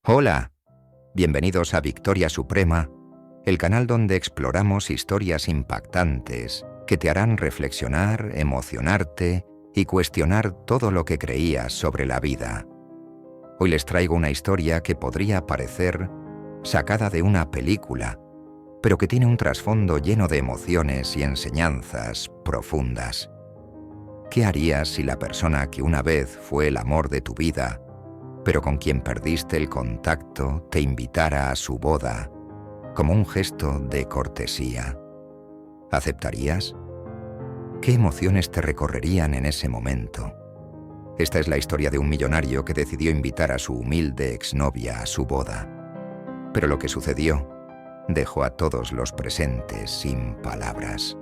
Hola, bienvenidos a Victoria Suprema, el canal donde exploramos historias impactantes que te harán reflexionar, emocionarte y cuestionar todo lo que creías sobre la vida. Hoy les traigo una historia que podría parecer sacada de una película, pero que tiene un trasfondo lleno de emociones y enseñanzas profundas. ¿Qué harías si la persona que una vez fue el amor de tu vida, pero con quien perdiste el contacto, te invitara a su boda como un gesto de cortesía? ¿Aceptarías? ¿Qué emociones te recorrerían en ese momento? Esta es la historia de un millonario que decidió invitar a su humilde exnovia a su boda. Pero lo que sucedió dejó a todos los presentes sin palabras.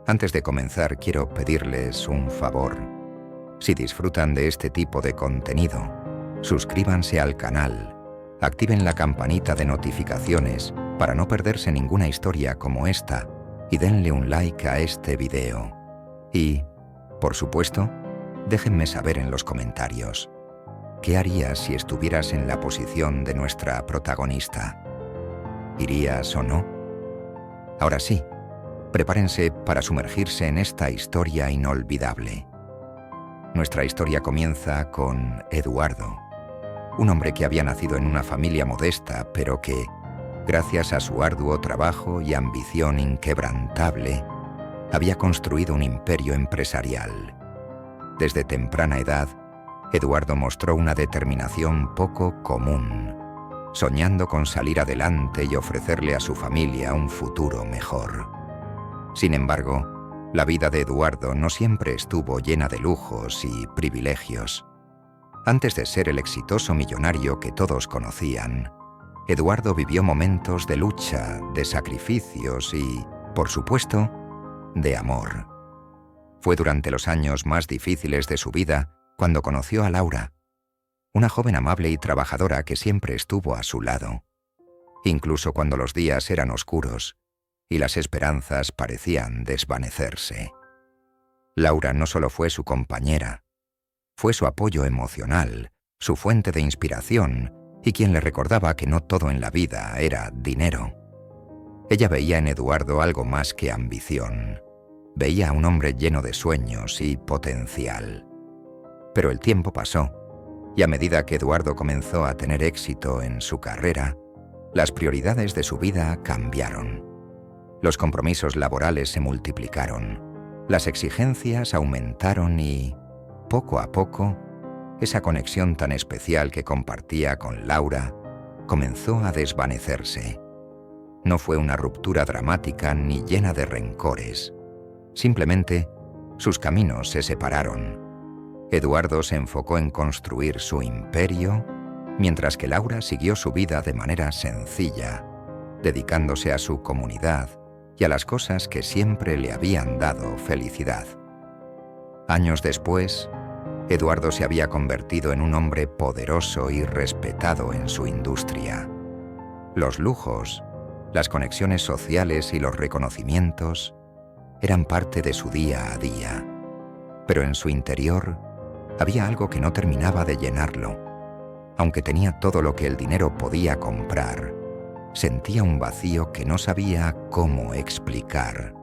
Antes de comenzar, quiero pedirles un favor. Si disfrutan de este tipo de contenido, suscríbanse al canal, activen la campanita de notificaciones para no perderse ninguna historia como esta y denle un like a este video. Y, por supuesto, déjenme saber en los comentarios, ¿qué harías si estuvieras en la posición de nuestra protagonista? ¿Irías o no? Ahora sí, prepárense para sumergirse en esta historia inolvidable. Nuestra historia comienza con Eduardo, un hombre que había nacido en una familia modesta, pero que, gracias a su arduo trabajo y ambición inquebrantable, había construido un imperio empresarial. Desde temprana edad, Eduardo mostró una determinación poco común, soñando con salir adelante y ofrecerle a su familia un futuro mejor. Sin embargo, la vida de Eduardo no siempre estuvo llena de lujos y privilegios. Antes de ser el exitoso millonario que todos conocían, Eduardo vivió momentos de lucha, de sacrificios y, por supuesto, de amor. Fue durante los años más difíciles de su vida cuando conoció a Laura, una joven amable y trabajadora que siempre estuvo a su lado, incluso cuando los días eran oscuros y las esperanzas parecían desvanecerse. Laura no solo fue su compañera, fue su apoyo emocional, su fuente de inspiración y quien le recordaba que no todo en la vida era dinero. Ella veía en Eduardo algo más que ambición. Veía a un hombre lleno de sueños y potencial. Pero el tiempo pasó, y a medida que Eduardo comenzó a tener éxito en su carrera, las prioridades de su vida cambiaron. Los compromisos laborales se multiplicaron, las exigencias aumentaron y, poco a poco, esa conexión tan especial que compartía con Laura comenzó a desvanecerse. No fue una ruptura dramática ni llena de rencores. Simplemente, sus caminos se separaron. Eduardo se enfocó en construir su imperio, mientras que Laura siguió su vida de manera sencilla, dedicándose a su comunidad y a las cosas que siempre le habían dado felicidad. Años después, Eduardo se había convertido en un hombre poderoso y respetado en su industria. Los lujos, las conexiones sociales y los reconocimientos eran parte de su día a día, pero en su interior había algo que no terminaba de llenarlo. Aunque tenía todo lo que el dinero podía comprar, sentía un vacío que no sabía cómo explicar.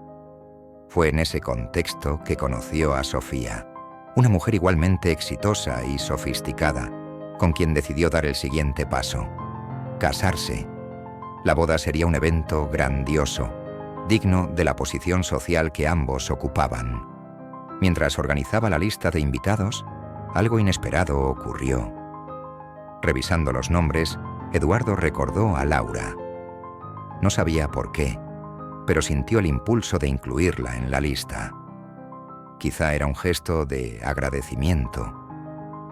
Fue en ese contexto que conoció a Sofía, una mujer igualmente exitosa y sofisticada, con quien decidió dar el siguiente paso: casarse. La boda sería un evento grandioso, digno de la posición social que ambos ocupaban. Mientras organizaba la lista de invitados, algo inesperado ocurrió. Revisando los nombres, Eduardo recordó a Laura. No sabía por qué, pero sintió el impulso de incluirla en la lista. Quizá era un gesto de agradecimiento,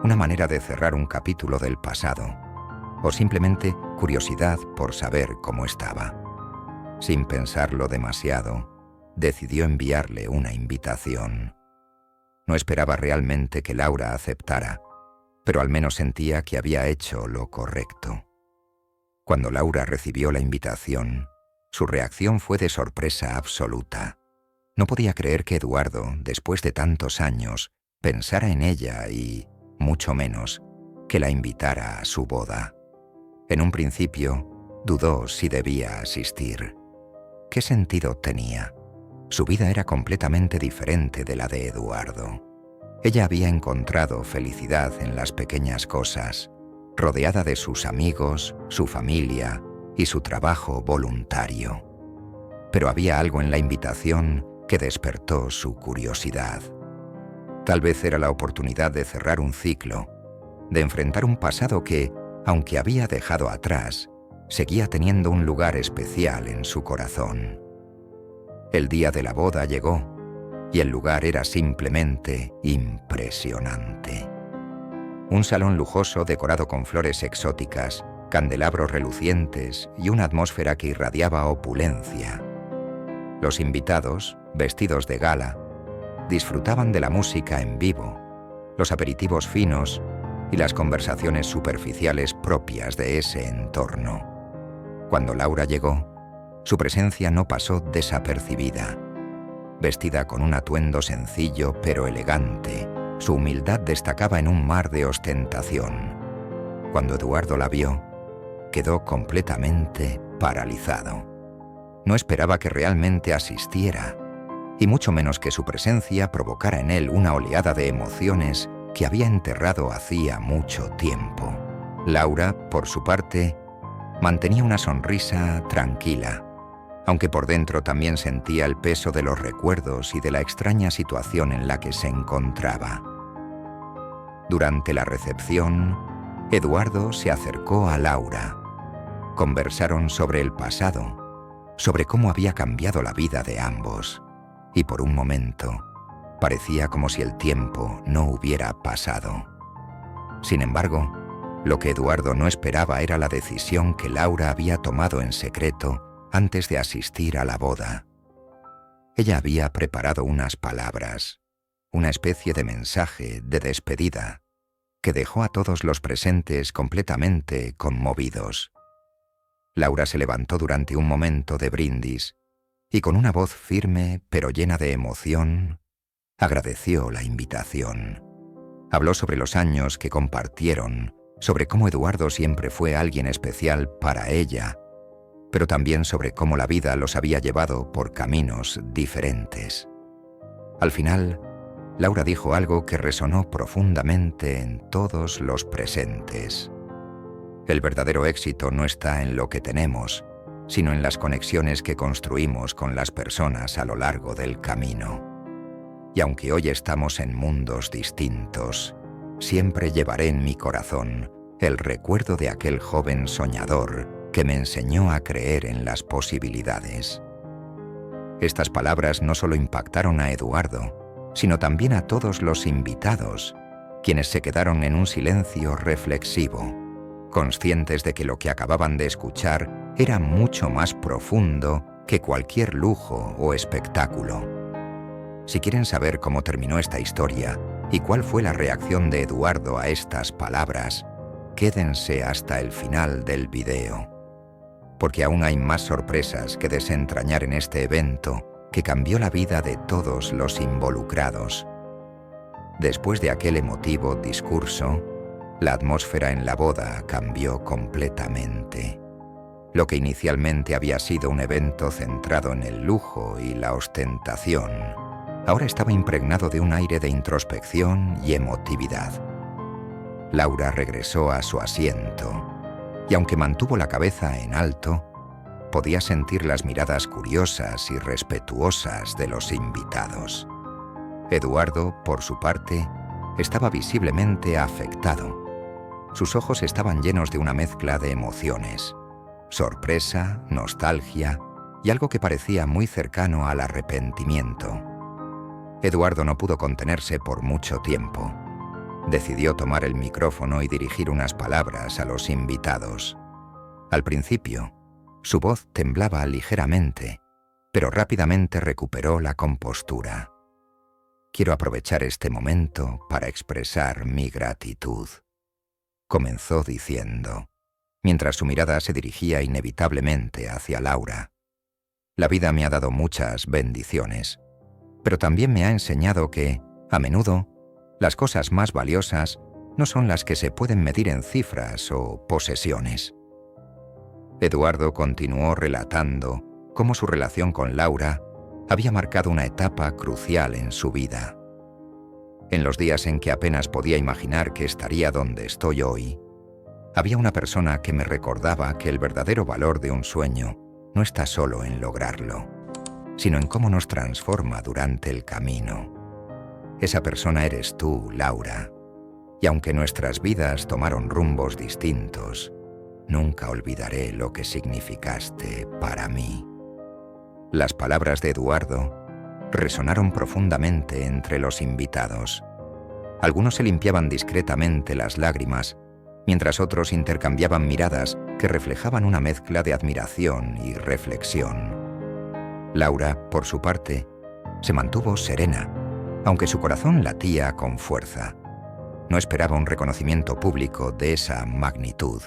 una manera de cerrar un capítulo del pasado, o simplemente curiosidad por saber cómo estaba. Sin pensarlo demasiado, decidió enviarle una invitación. No esperaba realmente que Laura aceptara, pero al menos sentía que había hecho lo correcto. Cuando Laura recibió la invitación, su reacción fue de sorpresa absoluta. No podía creer que Eduardo, después de tantos años, pensara en ella y, mucho menos, que la invitara a su boda. En un principio, dudó si debía asistir. ¿Qué sentido tenía? Su vida era completamente diferente de la de Eduardo. Ella había encontrado felicidad en las pequeñas cosas, rodeada de sus amigos, su familia y su trabajo voluntario. Pero había algo en la invitación que despertó su curiosidad. Tal vez era la oportunidad de cerrar un ciclo, de enfrentar un pasado que, aunque había dejado atrás, seguía teniendo un lugar especial en su corazón. El día de la boda llegó, y el lugar era simplemente impresionante. Un salón lujoso decorado con flores exóticas, candelabros relucientes y una atmósfera que irradiaba opulencia. Los invitados, vestidos de gala, disfrutaban de la música en vivo, los aperitivos finos y las conversaciones superficiales propias de ese entorno. Cuando Laura llegó, su presencia no pasó desapercibida. Vestida con un atuendo sencillo pero elegante, su humildad destacaba en un mar de ostentación. Cuando Eduardo la vio, quedó completamente paralizado. No esperaba que realmente asistiera, y mucho menos que su presencia provocara en él una oleada de emociones que había enterrado hacía mucho tiempo. Laura, por su parte, mantenía una sonrisa tranquila, aunque por dentro también sentía el peso de los recuerdos y de la extraña situación en la que se encontraba. Durante la recepción, Eduardo se acercó a Laura. Conversaron sobre el pasado, sobre cómo había cambiado la vida de ambos, y por un momento parecía como si el tiempo no hubiera pasado. Sin embargo, lo que Eduardo no esperaba era la decisión que Laura había tomado en secreto antes de asistir a la boda. Ella había preparado unas palabras, una especie de mensaje de despedida, que dejó a todos los presentes completamente conmovidos. Laura se levantó durante un momento de brindis y con una voz firme pero llena de emoción, agradeció la invitación. Habló sobre los años que compartieron, sobre cómo Eduardo siempre fue alguien especial para ella, pero también sobre cómo la vida los había llevado por caminos diferentes. Al final, Laura dijo algo que resonó profundamente en todos los presentes. El verdadero éxito no está en lo que tenemos, sino en las conexiones que construimos con las personas a lo largo del camino. Y aunque hoy estamos en mundos distintos, siempre llevaré en mi corazón el recuerdo de aquel joven soñador que me enseñó a creer en las posibilidades. Estas palabras no solo impactaron a Eduardo, sino también a todos los invitados, quienes se quedaron en un silencio reflexivo, conscientes de que lo que acababan de escuchar era mucho más profundo que cualquier lujo o espectáculo. Si quieren saber cómo terminó esta historia y cuál fue la reacción de Eduardo a estas palabras, quédense hasta el final del video, porque aún hay más sorpresas que desentrañar en este evento que cambió la vida de todos los involucrados. Después de aquel emotivo discurso, la atmósfera en la boda cambió completamente. Lo que inicialmente había sido un evento centrado en el lujo y la ostentación, ahora estaba impregnado de un aire de introspección y emotividad. Laura regresó a su asiento, y aunque mantuvo la cabeza en alto, podía sentir las miradas curiosas y respetuosas de los invitados. Eduardo, por su parte, estaba visiblemente afectado. Sus ojos estaban llenos de una mezcla de emociones: sorpresa, nostalgia y algo que parecía muy cercano al arrepentimiento. Eduardo no pudo contenerse por mucho tiempo. Decidió tomar el micrófono y dirigir unas palabras a los invitados. Al principio, su voz temblaba ligeramente, pero rápidamente recuperó la compostura. Quiero aprovechar este momento para expresar mi gratitud, comenzó diciendo, mientras su mirada se dirigía inevitablemente hacia Laura. La vida me ha dado muchas bendiciones, pero también me ha enseñado que, a menudo, las cosas más valiosas no son las que se pueden medir en cifras o posesiones, Eduardo continuó relatando cómo su relación con Laura había marcado una etapa crucial en su vida. En los días en que apenas podía imaginar que estaría donde estoy hoy, había una persona que me recordaba que el verdadero valor de un sueño no está solo en lograrlo, sino en cómo nos transforma durante el camino. Esa persona eres tú, Laura, y aunque nuestras vidas tomaron rumbos distintos, nunca olvidaré lo que significaste para mí. Las palabras de Eduardo resonaron profundamente entre los invitados. Algunos se limpiaban discretamente las lágrimas, mientras otros intercambiaban miradas que reflejaban una mezcla de admiración y reflexión. Laura, por su parte, se mantuvo serena, aunque su corazón latía con fuerza. No esperaba un reconocimiento público de esa magnitud,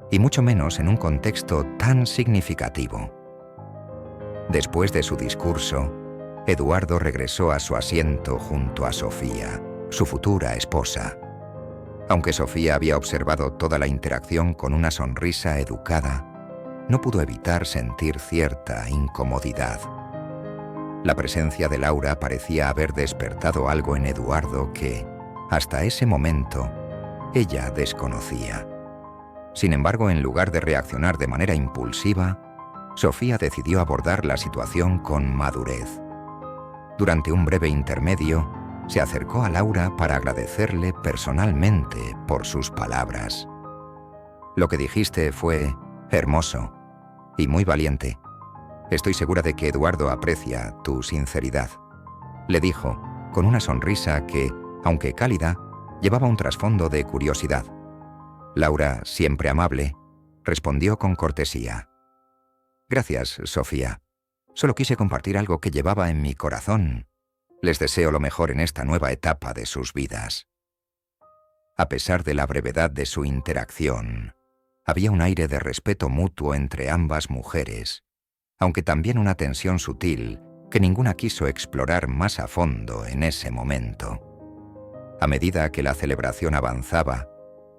y mucho menos en un contexto tan significativo. Después de su discurso, Eduardo regresó a su asiento junto a Sofía, su futura esposa. Aunque Sofía había observado toda la interacción con una sonrisa educada, no pudo evitar sentir cierta incomodidad. La presencia de Laura parecía haber despertado algo en Eduardo que, hasta ese momento, ella desconocía. Sin embargo, en lugar de reaccionar de manera impulsiva, Sofía decidió abordar la situación con madurez. Durante un breve intermedio, se acercó a Laura para agradecerle personalmente por sus palabras. Lo que dijiste fue hermoso y muy valiente. Estoy segura de que Eduardo aprecia tu sinceridad, le dijo, con una sonrisa que, aunque cálida, llevaba un trasfondo de curiosidad. Laura, siempre amable, respondió con cortesía. Gracias, Sofía. Solo quise compartir algo que llevaba en mi corazón. Les deseo lo mejor en esta nueva etapa de sus vidas. A pesar de la brevedad de su interacción, había un aire de respeto mutuo entre ambas mujeres, aunque también una tensión sutil que ninguna quiso explorar más a fondo en ese momento. A medida que la celebración avanzaba,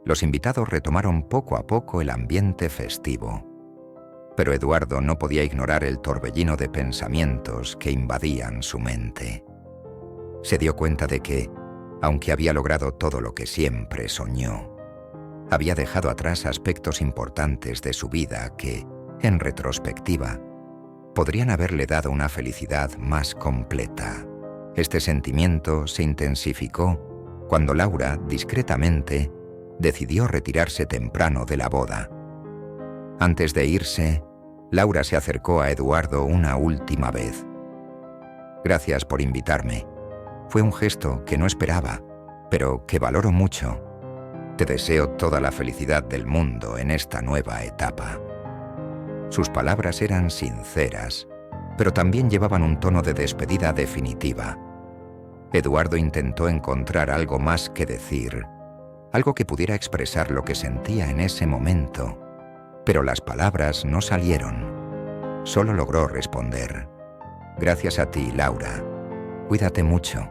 los invitados retomaron poco a poco el ambiente festivo. Pero Eduardo no podía ignorar el torbellino de pensamientos que invadían su mente. Se dio cuenta de que, aunque había logrado todo lo que siempre soñó, había dejado atrás aspectos importantes de su vida que, en retrospectiva, podrían haberle dado una felicidad más completa. Este sentimiento se intensificó cuando Laura, discretamente, decidió retirarse temprano de la boda. Antes de irse, Laura se acercó a Eduardo una última vez. Gracias por invitarme. Fue un gesto que no esperaba, pero que valoro mucho. Te deseo toda la felicidad del mundo en esta nueva etapa. Sus palabras eran sinceras, pero también llevaban un tono de despedida definitiva. Eduardo intentó encontrar algo más que decir, algo que pudiera expresar lo que sentía en ese momento, pero las palabras no salieron. Solo logró responder: gracias a ti, Laura. Cuídate mucho.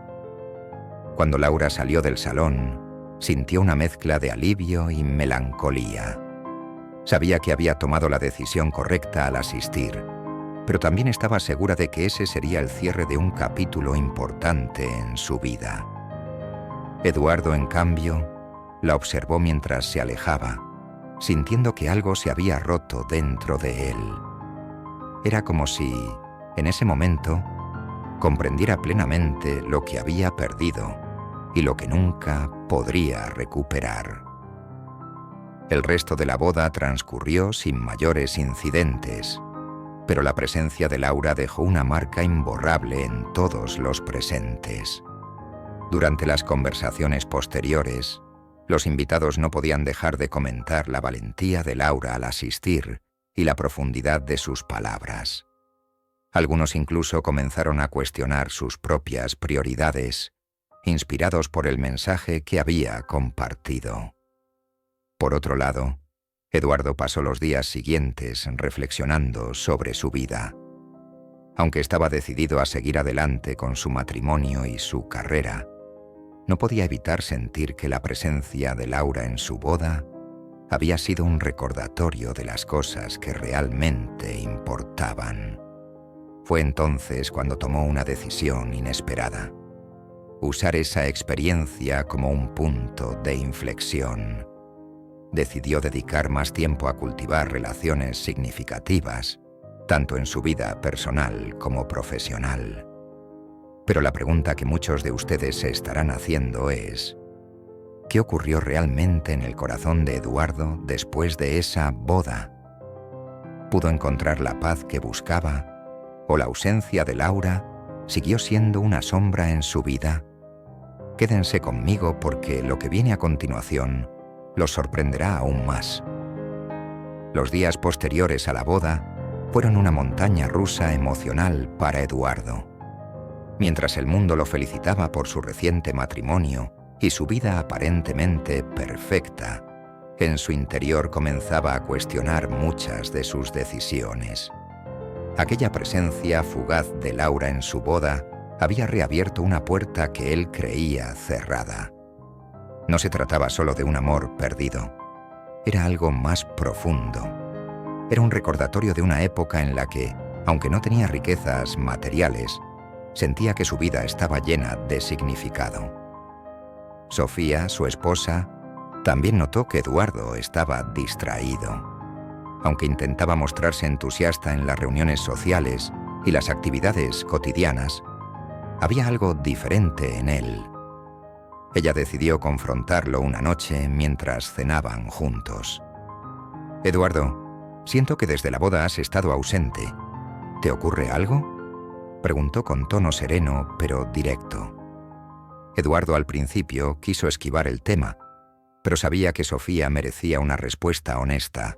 Cuando Laura salió del salón, sintió una mezcla de alivio y melancolía. Sabía que había tomado la decisión correcta al asistir, pero también estaba segura de que ese sería el cierre de un capítulo importante en su vida. Eduardo, en cambio, la observó mientras se alejaba, sintiendo que algo se había roto dentro de él. Era como si, en ese momento, comprendiera plenamente lo que había perdido y lo que nunca podría recuperar. El resto de la boda transcurrió sin mayores incidentes, pero la presencia de Laura dejó una marca imborrable en todos los presentes. Durante las conversaciones posteriores, los invitados no podían dejar de comentar la valentía de Laura al asistir y la profundidad de sus palabras. Algunos incluso comenzaron a cuestionar sus propias prioridades, inspirados por el mensaje que había compartido. Por otro lado, Eduardo pasó los días siguientes reflexionando sobre su vida. Aunque estaba decidido a seguir adelante con su matrimonio y su carrera, no podía evitar sentir que la presencia de Laura en su boda había sido un recordatorio de las cosas que realmente importaban. Fue entonces cuando tomó una decisión inesperada: usar esa experiencia como un punto de inflexión. Decidió dedicar más tiempo a cultivar relaciones significativas, tanto en su vida personal como profesional. Pero la pregunta que muchos de ustedes se estarán haciendo es: ¿qué ocurrió realmente en el corazón de Eduardo después de esa boda? ¿Pudo encontrar la paz que buscaba? ¿O la ausencia de Laura siguió siendo una sombra en su vida? Quédense conmigo porque lo que viene a continuación los sorprenderá aún más. Los días posteriores a la boda fueron una montaña rusa emocional para Eduardo. Mientras el mundo lo felicitaba por su reciente matrimonio y su vida aparentemente perfecta, en su interior comenzaba a cuestionar muchas de sus decisiones. Aquella presencia fugaz de Laura en su boda había reabierto una puerta que él creía cerrada. No se trataba solo de un amor perdido, era algo más profundo. Era un recordatorio de una época en la que, aunque no tenía riquezas materiales, sentía que su vida estaba llena de significado. Sofía, su esposa, también notó que Eduardo estaba distraído. Aunque intentaba mostrarse entusiasta en las reuniones sociales y las actividades cotidianas, había algo diferente en él. Ella decidió confrontarlo una noche mientras cenaban juntos. «Eduardo, siento que desde la boda has estado ausente. ¿Te ocurre algo?», preguntó con tono sereno pero directo. Eduardo al principio quiso esquivar el tema, pero sabía que Sofía merecía una respuesta honesta.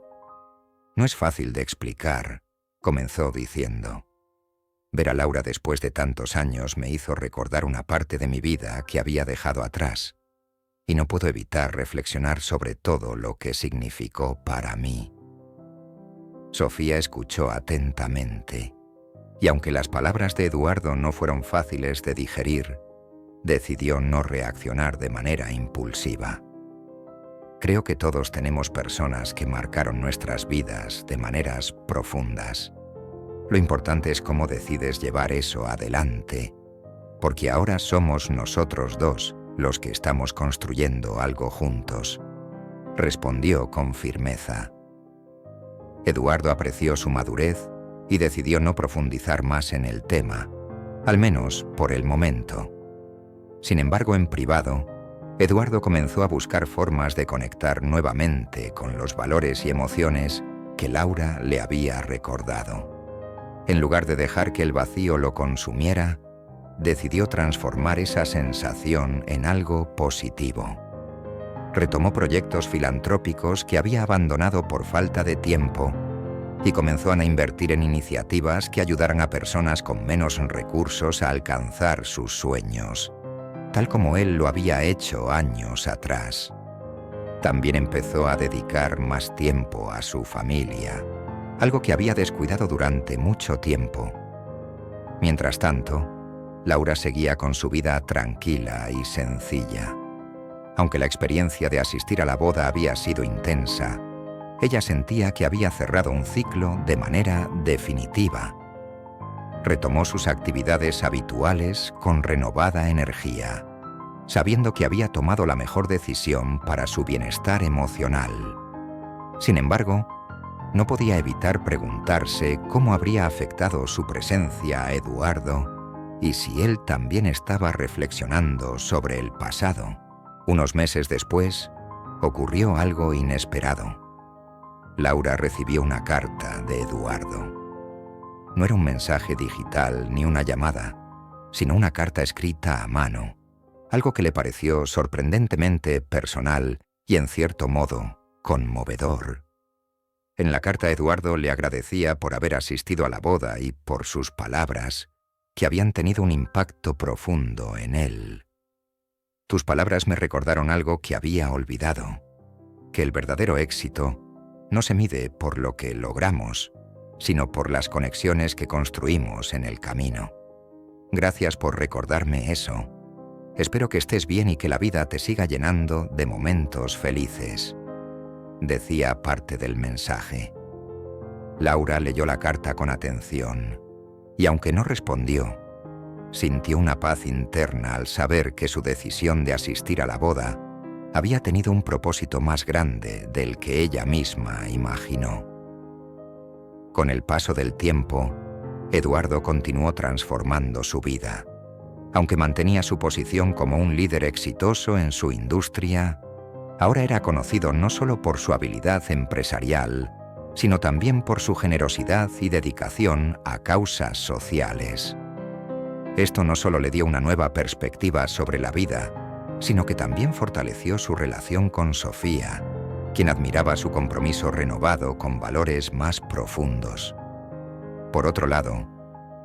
«No es fácil de explicar», comenzó diciendo. «Ver a Laura después de tantos años me hizo recordar una parte de mi vida que había dejado atrás, y no puedo evitar reflexionar sobre todo lo que significó para mí». Sofía escuchó atentamente, y aunque las palabras de Eduardo no fueron fáciles de digerir, decidió no reaccionar de manera impulsiva. «Creo que todos tenemos personas que marcaron nuestras vidas de maneras profundas. Lo importante es cómo decides llevar eso adelante, porque ahora somos nosotros dos los que estamos construyendo algo juntos», respondió con firmeza. Eduardo apreció su madurez y decidió no profundizar más en el tema, al menos por el momento. Sin embargo, en privado, Eduardo comenzó a buscar formas de conectar nuevamente con los valores y emociones que Laura le había recordado. En lugar de dejar que el vacío lo consumiera, decidió transformar esa sensación en algo positivo. Retomó proyectos filantrópicos que había abandonado por falta de tiempo y comenzó a invertir en iniciativas que ayudaran a personas con menos recursos a alcanzar sus sueños, tal como él lo había hecho años atrás. También empezó a dedicar más tiempo a su familia, algo que había descuidado durante mucho tiempo. Mientras tanto, Laura seguía con su vida tranquila y sencilla. Aunque la experiencia de asistir a la boda había sido intensa, ella sentía que había cerrado un ciclo de manera definitiva. Retomó sus actividades habituales con renovada energía, sabiendo que había tomado la mejor decisión para su bienestar emocional. Sin embargo, no podía evitar preguntarse cómo habría afectado su presencia a Eduardo y si él también estaba reflexionando sobre el pasado. Unos meses después, ocurrió algo inesperado. Laura recibió una carta de Eduardo. No era un mensaje digital ni una llamada, sino una carta escrita a mano, algo que le pareció sorprendentemente personal y, en cierto modo, conmovedor. En la carta, Eduardo le agradecía por haber asistido a la boda y por sus palabras, que habían tenido un impacto profundo en él. «Tus palabras me recordaron algo que había olvidado, que el verdadero éxito no se mide por lo que logramos, sino por las conexiones que construimos en el camino. Gracias por recordarme eso. Espero que estés bien y que la vida te siga llenando de momentos felices». decía parte del mensaje. Laura leyó la carta con atención y, aunque no respondió, sintió una paz interna al saber que su decisión de asistir a la boda había tenido un propósito más grande del que ella misma imaginó. Con el paso del tiempo, Eduardo continuó transformando su vida. Aunque mantenía su posición como un líder exitoso en su industria, ahora era conocido no solo por su habilidad empresarial, sino también por su generosidad y dedicación a causas sociales. Esto no solo le dio una nueva perspectiva sobre la vida, sino que también fortaleció su relación con Sofía, quien admiraba su compromiso renovado con valores más profundos. Por otro lado,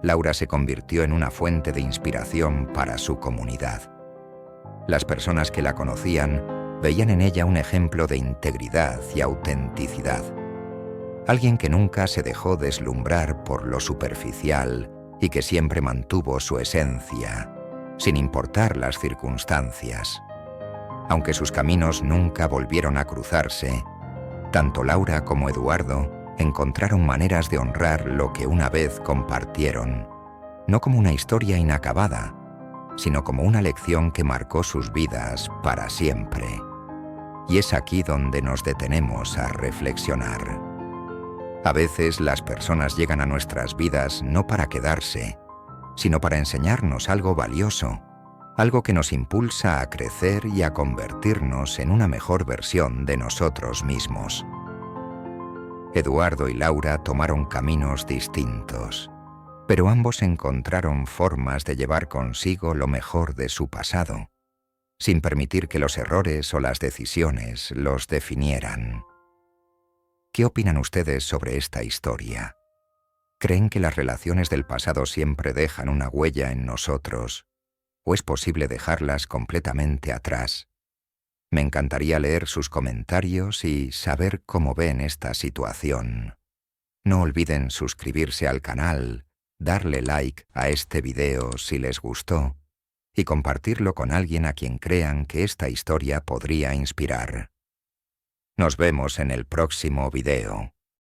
Laura se convirtió en una fuente de inspiración para su comunidad. Las personas que la conocían veían en ella un ejemplo de integridad y autenticidad. Alguien que nunca se dejó deslumbrar por lo superficial y que siempre mantuvo su esencia, sin importar las circunstancias. Aunque sus caminos nunca volvieron a cruzarse, tanto Laura como Eduardo encontraron maneras de honrar lo que una vez compartieron, no como una historia inacabada, sino como una lección que marcó sus vidas para siempre. Y es aquí donde nos detenemos a reflexionar. A veces las personas llegan a nuestras vidas no para quedarse, sino para enseñarnos algo valioso, algo que nos impulsa a crecer y a convertirnos en una mejor versión de nosotros mismos. Eduardo y Laura tomaron caminos distintos, pero ambos encontraron formas de llevar consigo lo mejor de su pasado, sin permitir que los errores o las decisiones los definieran. ¿Qué opinan ustedes sobre esta historia? ¿Creen que las relaciones del pasado siempre dejan una huella en nosotros, o es posible dejarlas completamente atrás? Me encantaría leer sus comentarios y saber cómo ven esta situación. No olviden suscribirse al canal, darle like a este video si les gustó y compartirlo con alguien a quien crean que esta historia podría inspirar. Nos vemos en el próximo video.